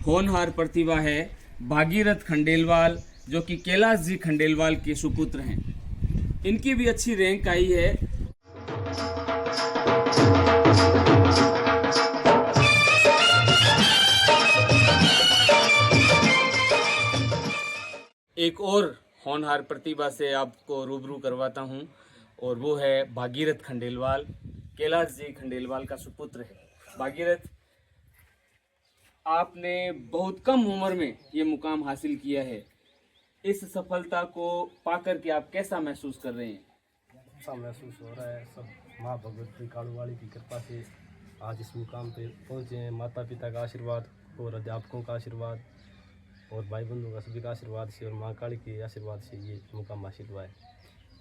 होनहार प्रतिभा है भागीरथ खंडेलवाल, जो कि कैलाश जी खंडेलवाल के सुपुत्र हैं। इनकी भी अच्छी रैंक आई है। एक और होनहार प्रतिभा से आपको रूबरू करवाता हूं, और वो है भागीरथ खंडेलवाल, कैलाश जी खंडेलवाल का सुपुत्र है। भागीरथ, आपने बहुत कम उम्र में ये मुकाम हासिल किया है। इस सफलता को पाकर के आप कैसा महसूस कर रहे हैं? अच्छा महसूस हो रहा है। सब माँ भगवती कालूवाड़ी की कृपा से आज इस मुकाम पे पहुँचे हैं। माता पिता का आशीर्वाद और अध्यापकों का आशीर्वाद और भाई बंधुओं का सभी का आशीर्वाद से और माँ काली के आशीर्वाद से ये मुकाम हासिल हुआ है।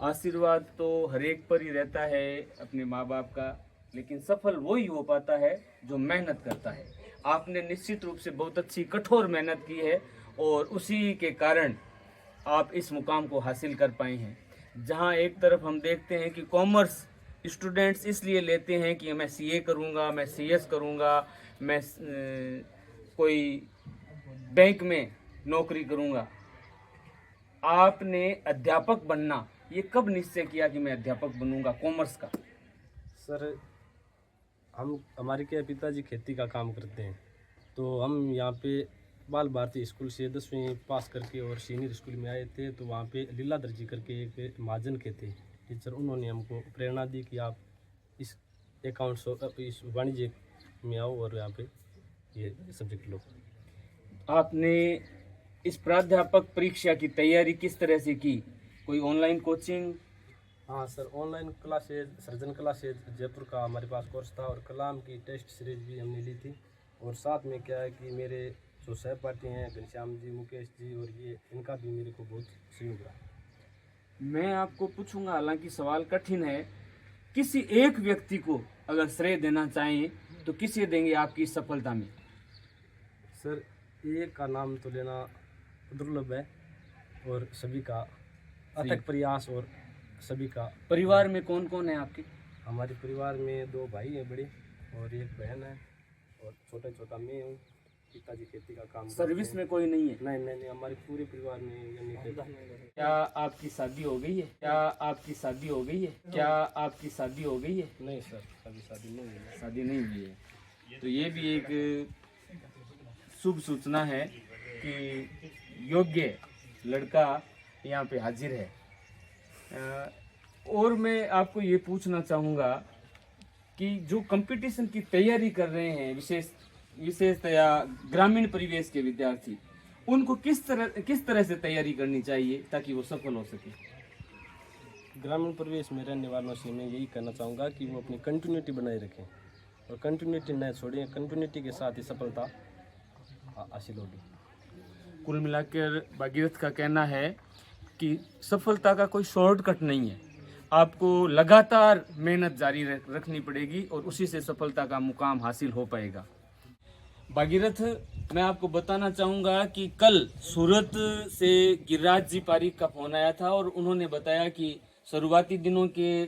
आशीर्वाद तो हर एक पर ही रहता है अपने माँ बाप का, लेकिन सफल वही हो पाता है जो मेहनत करता है। आपने निश्चित रूप से बहुत अच्छी कठोर मेहनत की है और उसी के कारण आप इस मुकाम को हासिल कर पाए हैं। जहां एक तरफ हम देखते हैं कि कॉमर्स स्टूडेंट्स इसलिए लेते हैं कि मैं सीए करूंगा, मैं सीएस करूंगा, मैं कोई बैंक में नौकरी करूंगा। आपने अध्यापक बनना, ये कब निश्चय किया कि मैं अध्यापक बनूंगा कॉमर्स का? सर, हमारे के पिताजी खेती का काम करते हैं, तो हम यहाँ पे बाल भारती स्कूल से 10वीं पास करके और सीनियर स्कूल में आए थे। तो वहाँ पे लीलाधर जी करके एक महाजन के थे टीचर, उन्होंने हमको प्रेरणा दी कि आप इस अकाउंट्स इस वाणिज्य में आओ और यहाँ पे ये सब्जेक्ट लो। आपने इस प्राध्यापक परीक्षा की तैयारी किस तरह से की? कोई ऑनलाइन कोचिंग? हाँ sir, online classes, surgeon classes Jaipur का हमारे पास कोर्स था और कलाम की टेस्ट सीरीज भी हमने ली थी। और साथ में क्या है कि मेरे जो सहपाठी हैं घनश्याम जी, मुकेश जी, और ये इनका भी मेरे को बहुत सहयोग रहा। मैं आपको पूछूंगा, हालांकि सवाल कठिन है, किसी एक व्यक्ति को अगर श्रेय देना चाहें तो किसे देंगे आपकी इस सफलता में? सर, एक का नाम तो लेना दुर्लभ है और सभी का अथक प्रयास और सभी का। परिवार में कौन कौन है आपके? हमारे परिवार में 2 भाई हैं बड़े और एक बहन है और छोटा मैं हूँ। पिताजी खेती का काम। सर्विस में कोई नहीं है? नहीं, हमारे पूरे परिवार में यानी कि। क्या आपकी शादी हो गई है? क्या आपकी शादी हो गई है? क्या आपकी शादी हो गई है? नहीं सर, शादी नहीं है। शादी नहीं हुई है। तो ये भी एक शुभ सूचना है कि योग्य लड़का यहाँ पे हाजिर है। और मैं आपको ये पूछना चाहूँगा कि जो कंपटीशन की तैयारी कर रहे हैं, विशेषतया ग्रामीण परिवेश के विद्यार्थी, उनको किस तरह से तैयारी करनी चाहिए ताकि वो सफल हो सके? ग्रामीण परिवेश में रहने वालों से मैं यही कहना चाहूँगा कि वो अपनी कंटिन्यूटी बनाए रखें और कंटिन्यूटी न छोड़ें। कंटिन्यूटी के साथ ही सफलता हासिल होगी। कुल मिलाकर भागीरथ का कहना है कि सफलता का कोई शॉर्टकट नहीं है, आपको लगातार मेहनत जारी रखनी पड़ेगी और उसी से सफलता का मुकाम हासिल हो पाएगा। भागीरथ, मैं आपको बताना चाहूँगा कि कल सूरत से गिरिराज जी पारीक का फोन आया था और उन्होंने बताया कि शुरुआती दिनों के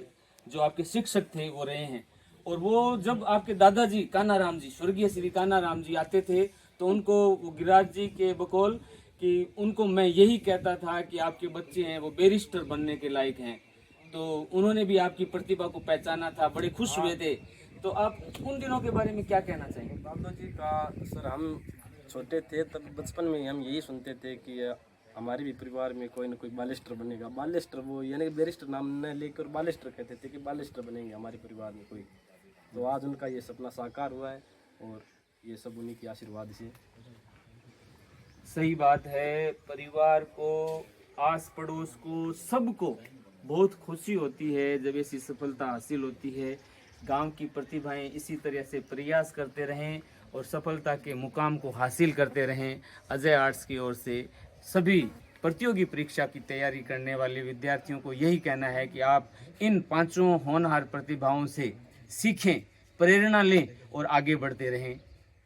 जो आपके शिक्षक थे वो रहे हैं, और वो जब आपके दादाजी कानाराम जी, स्वर्गीय श्री कानाराम जी आते थे तो उनको गिरिराज जी के बकौल कि उनको मैं यही कहता था कि आपके बच्चे हैं वो बैरिस्टर बनने के लायक हैं। तो उन्होंने भी आपकी प्रतिभा को पहचाना था, बड़े खुश हुए थे। तो आप उन दिनों के बारे में क्या कहना चाहेंगे? दादाजी का सर, हम छोटे थे तब बचपन में हम यही सुनते थे कि हमारे भी परिवार में कोई ना कोई बालिस्टर बनेगा। बालिस्टर वो यानी बैरिस्टर नाम न लेकर बालिस्टर कहते थे कि बालिस्टर बनेंगे हमारे परिवार में कोई। तो आज उनका ये सपना साकार हुआ है और ये सब उन्हीं के आशीर्वाद से। सही बात है। परिवार को, आस पड़ोस को, सबको बहुत खुशी होती है जब ऐसी सफलता हासिल होती है। गांव की प्रतिभाएं इसी तरह से प्रयास करते रहें और सफलता के मुकाम को हासिल करते रहें। अजय आर्ट्स की ओर से सभी प्रतियोगी परीक्षा की तैयारी करने वाले विद्यार्थियों को यही कहना है कि आप इन 5 होनहार प्रतिभाओं से सीखें, प्रेरणा लें और आगे बढ़ते रहें।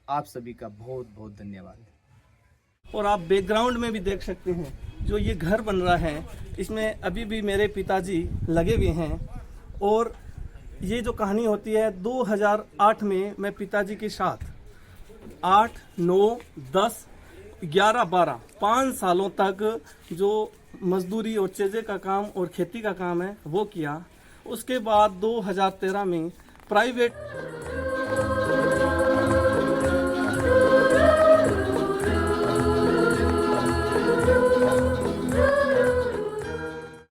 आप सभी का बहुत बहुत धन्यवाद। और आप बैकग्राउंड में भी देख सकते हैं जो ये घर बन रहा है, इसमें अभी भी मेरे पिताजी लगे हुए हैं। और ये जो कहानी होती है, 2008 में मैं पिताजी के साथ 8, 9, 10, 11, 12 5 सालों तक जो मजदूरी और चेजे का काम और खेती का काम है वो किया। उसके बाद 2013 में प्राइवेट